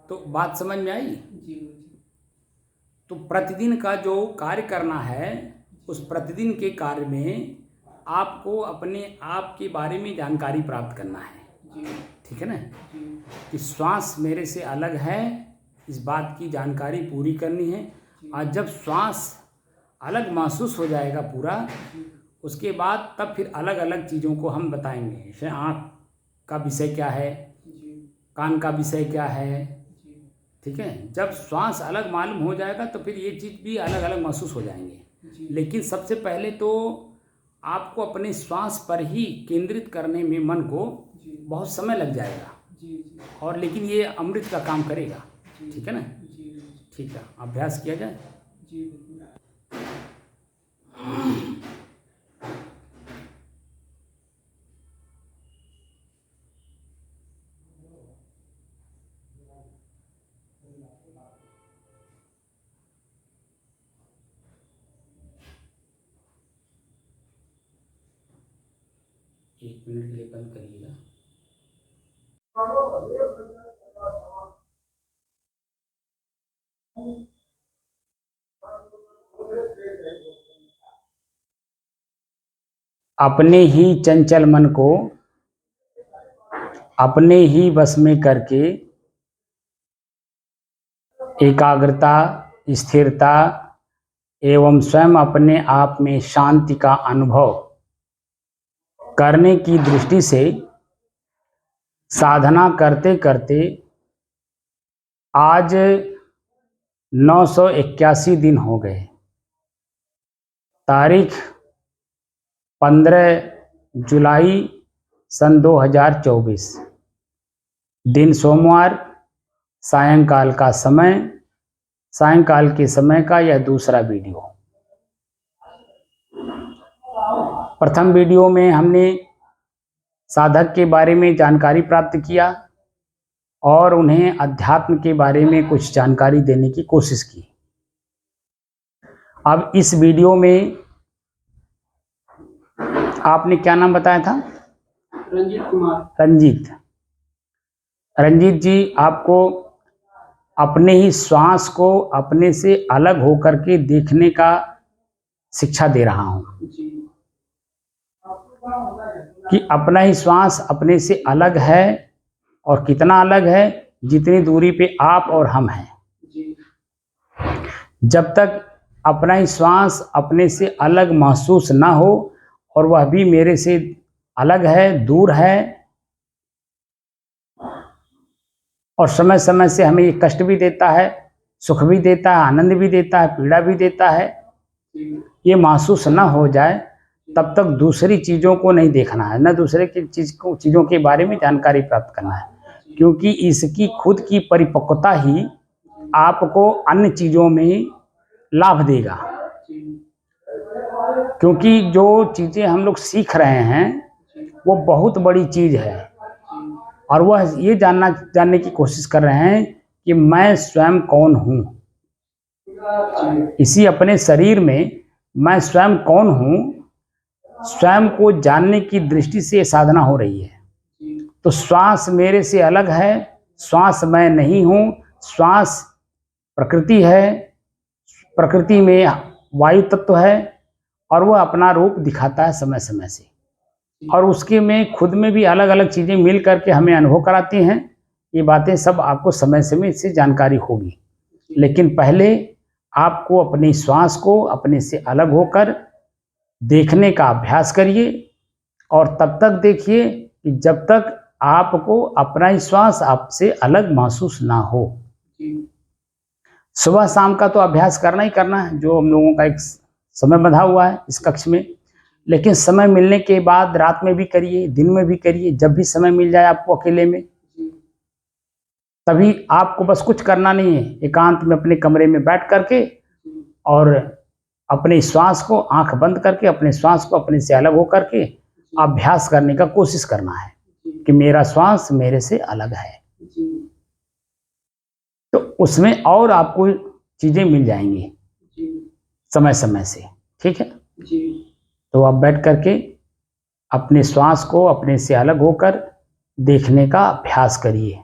तो बात समझ में आई? जी। तो प्रतिदिन का जो कार्य करना है, उस प्रतिदिन के कार्य में आपको अपने आप के बारे में जानकारी प्राप्त करना है। जी। ठीक है ना? जी। कि श्वास मेरे से अलग है, इस बात की जानकारी पूरी करनी है। और जब श्वास अलग महसूस हो जाएगा पूरा, उसके बाद तब फिर अलग अलग चीज़ों को हम बताएंगे। जैसे आँख का विषय क्या है, कान का विषय क्या है। ठीक है? जब श्वास अलग मालूम हो जाएगा तो फिर ये चीज़ भी अलग अलग महसूस हो जाएंगे। लेकिन सबसे पहले तो आपको अपने श्वास पर ही केंद्रित करने में मन को बहुत समय लग जाएगा। और लेकिन ये अमृत का काम करेगा। ठीक है ना? ठीक है, अभ्यास किया जाए। एक मिनट के लिए बंद करिएगा। अपने ही चंचल मन को अपने ही वश में करके एकाग्रता, स्थिरता एवं स्वयं अपने आप में शांति का अनुभव करने की दृष्टि से साधना करते करते आज 981 दिन हो गए। तारीख 15 जुलाई सन 2024, दिन सोमवार, सायंकाल का समय, सायंकाल के समय का यह दूसरा वीडियो। प्रथम वीडियो में हमने साधक के बारे में जानकारी प्राप्त किया और उन्हें अध्यात्म के बारे में कुछ जानकारी देने की कोशिश की। अब इस वीडियो में आपने क्या नाम बताया था? रंजीत कुमार। रंजीत जी, आपको अपने ही श्वास को अपने से अलग होकर के देखने का शिक्षा दे रहा हूं कि अपना ही श्वास अपने से अलग है। और कितना अलग है? जितनी दूरी पे आप और हम हैं। जब तक अपना ही श्वास अपने से अलग महसूस ना हो और वह भी मेरे से अलग है, दूर है, और समय समय से हमें ये कष्ट भी देता है, सुख भी देता है, आनंद भी देता है, पीड़ा भी देता है, ये महसूस ना हो जाए तब तक दूसरी चीज़ों को नहीं देखना है, न दूसरे की चीज़ों के बारे में जानकारी प्राप्त करना है। क्योंकि इसकी खुद की परिपक्वता ही आपको अन्य चीज़ों में लाभ देगा। क्योंकि जो चीज़ें हम लोग सीख रहे हैं वो बहुत बड़ी चीज़ है और वह ये जानने की कोशिश कर रहे हैं कि मैं स्वयं कौन हूँ। इसी अपने शरीर में मैं स्वयं कौन हूँ, स्वयं को जानने की दृष्टि से साधना हो रही है। तो श्वास मेरे से अलग है, श्वास मैं नहीं हूँ, श्वास प्रकृति है, प्रकृति में वायु तत्व है और वह अपना रूप दिखाता है समय समय से, और उसके में खुद में भी अलग अलग चीज़ें मिल करके हमें अनुभव कराती हैं। ये बातें सब आपको समय समय से जानकारी होगी, लेकिन पहले आपको अपने श्वास को अपने से अलग होकर देखने का अभ्यास करिए। और तब तक देखिए कि जब तक आपको अपना ही श्वास आपसे अलग महसूस ना हो। सुबह शाम का तो अभ्यास करना ही करना है, जो हम लोगों का एक समय बंधा हुआ है इस कक्ष में। लेकिन समय मिलने के बाद रात में भी करिए, दिन में भी करिए, जब भी समय मिल जाए आपको अकेले में, तभी आपको बस कुछ करना नहीं है, एकांत में अपने कमरे में बैठ करके और अपने श्वास को आंख बंद करके अपने श्वास को अपने से अलग होकर के अभ्यास करने का कोशिश करना है कि मेरा श्वास मेरे से अलग है। तो उसमें और आपको चीजें मिल जाएंगी समय समय से। ठीक है? तो आप बैठ करके अपने श्वास को अपने से अलग होकर देखने का अभ्यास करिए।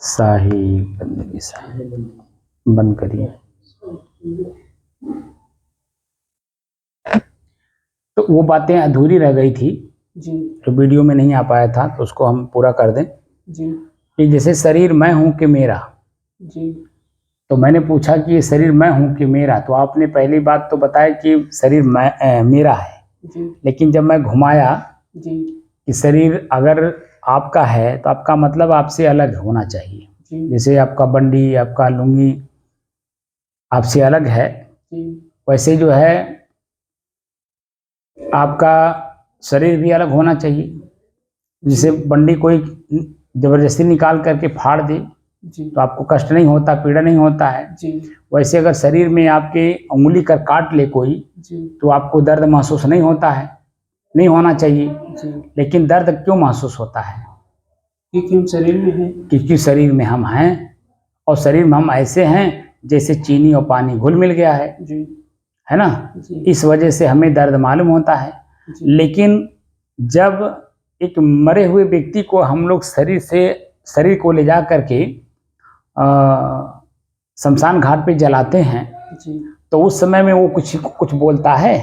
शाही बंदगी शाही बंद करिए। तो वो बातें अधूरी रह गई थी जी जो वीडियो में नहीं आ पाया था, तो उसको हम पूरा कर दें। जी कि जैसे शरीर मैं हूं कि मेरा, जी तो मैंने पूछा कि ये शरीर मैं हूं कि मेरा, तो आपने पहली बात तो बताया कि शरीर मेरा है। जी लेकिन जब मैं घुमाया जी कि शरीर अगर आपका है तो आपका मतलब आपसे अलग होना चाहिए। जी जैसे आपका बंडी, आपका लुंगी आपसे अलग है, जी वैसे जो है आपका शरीर भी अलग होना चाहिए। जैसे बंडी कोई जबरदस्ती निकाल करके फाड़ दे जी तो आपको कष्ट नहीं होता, पीड़ा नहीं होता है। जी वैसे अगर शरीर में आपके उंगली कर काट ले कोई जी तो आपको दर्द महसूस नहीं होता है, नहीं होना चाहिए। जी लेकिन दर्द क्यों महसूस होता है? क्योंकि हम शरीर में हैं। क्योंकि शरीर में हम हैं, और शरीर में हम ऐसे हैं जैसे चीनी और पानी घुल मिल गया जी है ना। जी इस वजह से हमें दर्द मालूम होता है। जी लेकिन जब एक मरे हुए व्यक्ति को हम लोग शरीर को ले जा करके शमशान घाट पे जलाते हैं, जी तो उस समय में वो कुछ बोलता है?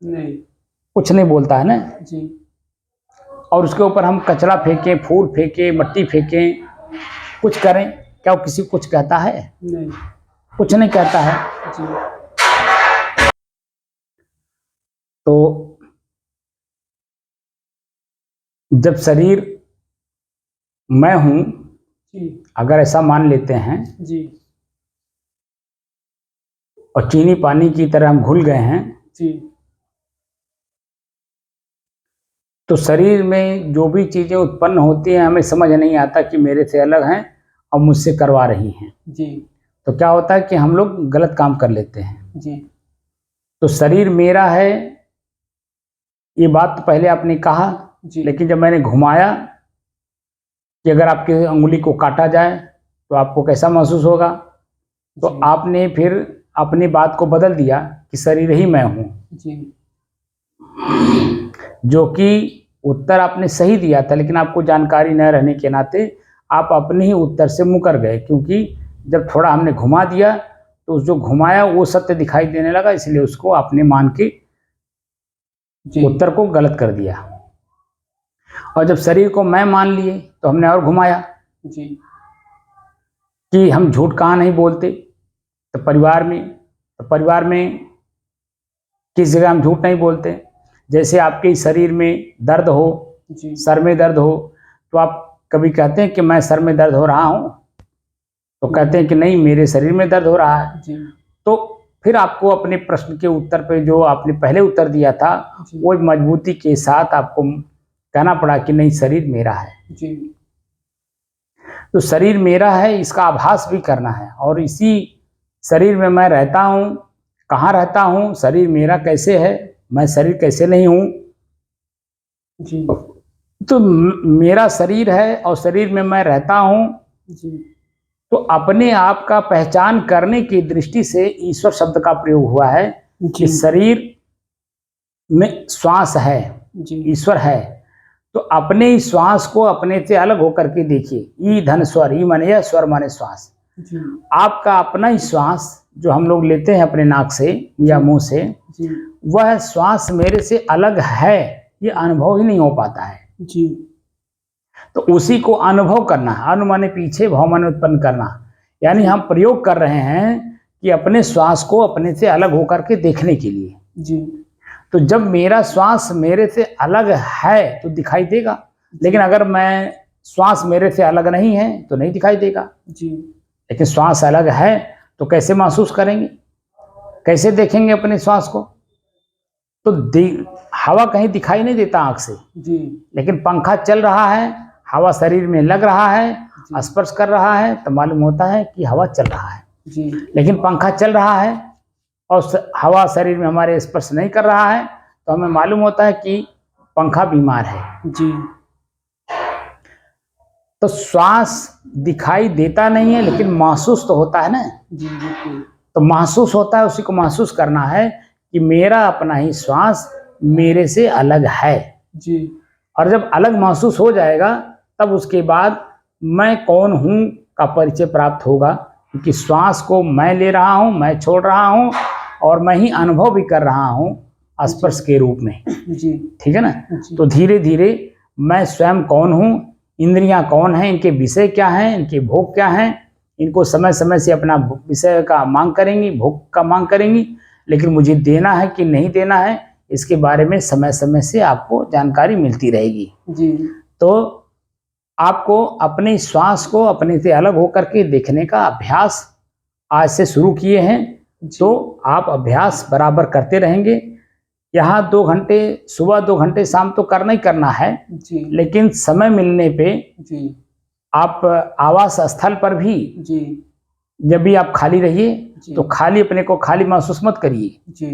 नहीं कुछ नहीं बोलता है ना। जी और उसके ऊपर हम कचरा फेंकें, फूल फेंकें, मट्टी फेंकें, कुछ करें, क्या वो किसी को कुछ कहता है? नहीं कुछ नहीं कहता है। जी तो जब शरीर मैं हूं, जी अगर ऐसा मान लेते हैं जी और चीनी पानी की तरह हम घुल गए हैं, जी तो शरीर में जो भी चीजें उत्पन्न होती हैं हमें समझ नहीं आता कि मेरे से अलग हैं और मुझसे करवा रही हैं। जी तो क्या होता है कि हम लोग गलत काम कर लेते हैं। जी तो शरीर मेरा है, ये बात तो पहले आपने कहा, जी लेकिन जब मैंने घुमाया कि अगर आपकी उंगली को काटा जाए तो आपको कैसा महसूस होगा, तो जी आपने फिर अपनी बात को बदल दिया कि शरीर ही मैं हूं। जी जो कि उत्तर आपने सही दिया था, लेकिन आपको जानकारी न रहने के नाते आप अपने ही उत्तर से मुकर गए, क्योंकि जब थोड़ा हमने घुमा दिया तो जो घुमाया वो सत्य दिखाई देने लगा, इसलिए उसको आपने मान के जी उत्तर को गलत कर दिया। और जब शरीर को मैं मान लिए तो हमने और घुमाया जी कि हम झूठ कहाँ नहीं बोलते। तो परिवार में किस जगह हम झूठ नहीं बोलते। जैसे आपके शरीर में दर्द हो, जी सर में दर्द हो, तो आप कभी कहते हैं कि मैं सर में दर्द हो रहा हूँ, तो कहते हैं कि नहीं मेरे शरीर में दर्द हो रहा है। जी तो फिर आपको अपने प्रश्न के उत्तर पे जो आपने पहले उत्तर दिया था जी वो मजबूती के साथ आपको कहना पड़ा कि नहीं शरीर मेरा है। जी तो शरीर मेरा है इसका आभास भी करना है, और इसी शरीर में मैं रहता हूँ। कहाँ रहता हूँ, शरीर मेरा कैसे है, मैं शरीर कैसे नहीं हूँ। जी तो मेरा शरीर है और शरीर में मैं रहता हूँ। जी तो अपने आप का पहचान करने की दृष्टि से ईश्वर शब्द का प्रयोग हुआ है कि जी शरीर में श्वास है, जी ईश्वर है। तो अपने ही श्वास को अपने से अलग होकर के देखिए। ई धन स्वर, ई माने यह, स्वर माने श्वास। जी आपका अपना ही श्वास जो हम लोग लेते हैं अपने नाक से या मुंह से, जी वह श्वास मेरे से अलग है, ये अनुभव ही नहीं हो पाता है। जी तो उसी को अनुभव करना है। अनु माने पीछे, भव माने उत्पन्न करना। यानी हम प्रयोग कर रहे हैं कि अपने श्वास को अपने से अलग होकर के देखने के लिए। जी तो जब मेरा श्वास मेरे से अलग है तो दिखाई देगा, लेकिन अगर मैं श्वास मेरे से अलग नहीं है तो नहीं दिखाई देगा। जी लेकिन श्वास अलग है तो कैसे महसूस करेंगे, कैसे देखेंगे अपने श्वास को। तो हवा कहीं दिखाई नहीं देता आंख से, जी लेकिन पंखा चल रहा है, हवा शरीर में लग रहा है, जी स्पर्श कर रहा है, तो मालूम होता है कि हवा चल रहा है। जी लेकिन पंखा चल रहा है और हवा शरीर में हमारे स्पर्श नहीं कर रहा है, तो हमें मालूम होता है कि पंखा बीमार है। जी तो श्वास दिखाई देता नहीं है, लेकिन महसूस तो होता है ना। जी बिल्कुल तो महसूस होता है, उसी को महसूस करना है कि मेरा अपना ही श्वास मेरे से अलग है। जी और जब अलग महसूस हो जाएगा तब उसके बाद मैं कौन हूँ का परिचय प्राप्त होगा, क्योंकि श्वास को मैं ले रहा हूँ, मैं छोड़ रहा हूँ और मैं ही अनुभव भी कर रहा हूँ स्पर्श के रूप में। जी ठीक है ना। जी तो धीरे धीरे मैं स्वयं कौन हूँ, इंद्रियां कौन हैं, इनके विषय क्या हैं, इनके भोग क्या हैं, इनको समय समय से अपना विषय का मांग करेंगी, भोग का मांग करेंगी। लेकिन मुझे देना है कि नहीं देना है, इसके बारे में समय समय से आपको जानकारी मिलती रहेगी। जी तो आपको अपने श्वास को अपने से अलग होकर के देखने का अभ्यास आज से शुरू किए हैं, तो आप अभ्यास बराबर करते रहेंगे। यहाँ 2 घंटे सुबह, 2 घंटे शाम तो करना ही करना है, जी लेकिन समय मिलने पे जी आप आवास स्थल पर भी जी जब भी आप खाली रहिए जी तो खाली अपने को खाली महसूस मत करिए। जी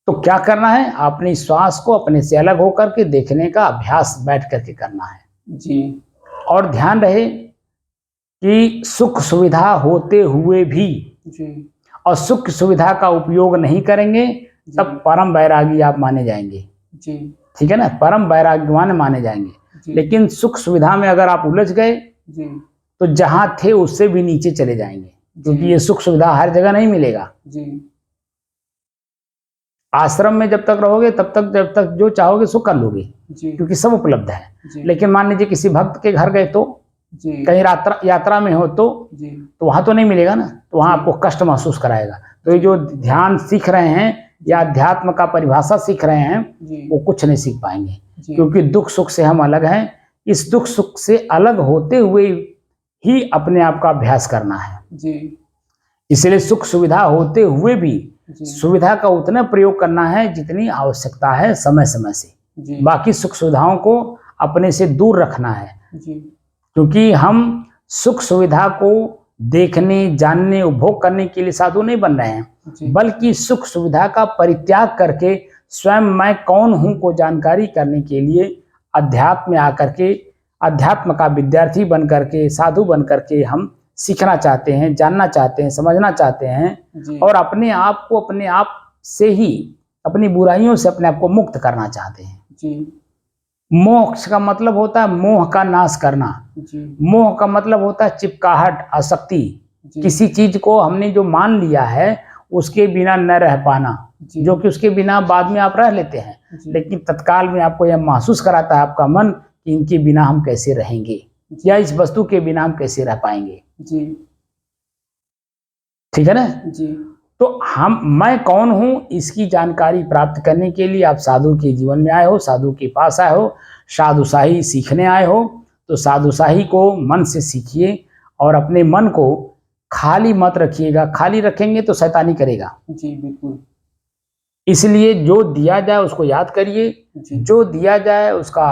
तो क्या करना है, अपने श्वास को अपने से अलग होकर के देखने का अभ्यास बैठ करके करना है। जी और ध्यान रहे कि सुख सुविधा होते हुए भी जी और सुख सुविधा का उपयोग नहीं करेंगे तब परम वैरागी आप माने जाएंगे। जी ठीक है ना, परम वैराग्यवान माने जाएंगे। जी लेकिन सुख सुविधा में अगर आप उलझ गए जी तो जहां थे उससे भी नीचे चले जाएंगे, क्योंकि ये सुख सुविधा हर जगह नहीं मिलेगा। जी आश्रम में जब तक रहोगे तब तक, जब तक जो चाहोगे सो कर लोगे, जी क्योंकि सब उपलब्ध है। जी लेकिन मान लीजिए किसी भक्त के घर गए तो, जी कहीं यात्रा में हो तो जी वहां तो नहीं मिलेगा ना, तो वहां जी। आपको कष्ट महसूस कराएगा। तो ये जो ध्यान सीख रहे हैं या अध्यात्म का परिभाषा सीख रहे हैं, जी वो कुछ नहीं सीख पाएंगे, जी क्योंकि दुख सुख से हम अलग हैं। इस दुख सुख से अलग होते हुए ही अपने आप का अभ्यास करना है। जी इसलिए सुख सुविधा होते हुए भी जी सुविधा का उतना प्रयोग करना है जितनी आवश्यकता है समय समय से। जी बाकी सुख सुविधाओं को अपने से दूर रखना है, जी क्योंकि हम सुख सुविधा को देखने, जानने, उपभोग करने के लिए साधु नहीं बन रहे हैं, जी बल्कि सुख सुविधा का परित्याग करके स्वयं मैं कौन हूं को जानकारी करने के लिए अध्यात्म में आकर के, अध्यात्म का विद्यार्थी बन करके, साधु बन करके हम सीखना चाहते हैं, जानना चाहते हैं, समझना चाहते हैं जी और अपने आप को अपने आप से ही, अपनी बुराइयों से अपने आप को मुक्त करना चाहते हैं। जी मोक्ष का मतलब होता है मोह का नाश करना। जी मोह का मतलब होता है चिपकाहट, आसक्ति। जी किसी चीज को हमने जो मान लिया है उसके बिना न रह पाना, जी जो कि उसके बिना बाद में आप रह लेते हैं, जी लेकिन तत्काल में आपको यह महसूस कराता है आपका मन कि इनके बिना हम कैसे रहेंगे या इस वस्तु के बिना हम कैसे रह पाएंगे। जी ठीक है ना। जी तो मैं कौन हूं इसकी जानकारी प्राप्त करने के लिए आप साधु के जीवन में आए हो, साधु के पास आए हो, साधुशाही सीखने आए हो। तो साधुशाही को मन से सीखिए और अपने मन को खाली मत रखिएगा। खाली रखेंगे तो शैतानी करेगा। जी बिल्कुल इसलिए जो दिया जाए उसको याद करिए, जी जो दिया जाए उसका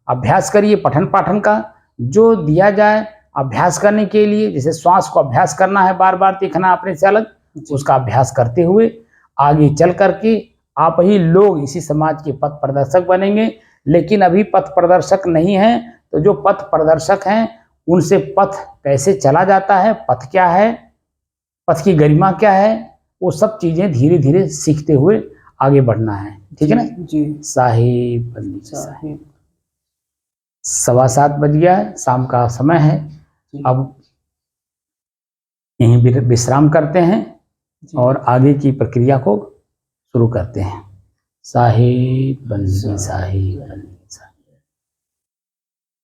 अभ्यास करिए, पठन पाठन का। जो दिया जाए अभ्यास करने के लिए, जैसे श्वास को अभ्यास करना है, बार बार देखना अपने से अलग, जी उसका अभ्यास करते हुए आगे चल करके आप ही लोग इसी समाज के पथ प्रदर्शक बनेंगे। लेकिन अभी पथ प्रदर्शक नहीं हैं, तो जो पथ प्रदर्शक हैं उनसे पथ कैसे चला जाता है, पथ क्या है, पथ की गरिमा क्या है, वो सब चीजें धीरे धीरे सीखते हुए आगे बढ़ना है। ठीक है ना जी साहिब, बंदी साहिब। साहिब। 7:15 बज गया है, शाम का समय है। जी अब यहीं विश्राम करते हैं जी और आगे की प्रक्रिया को शुरू करते हैं। साहिब बंदी साहिब बंदी।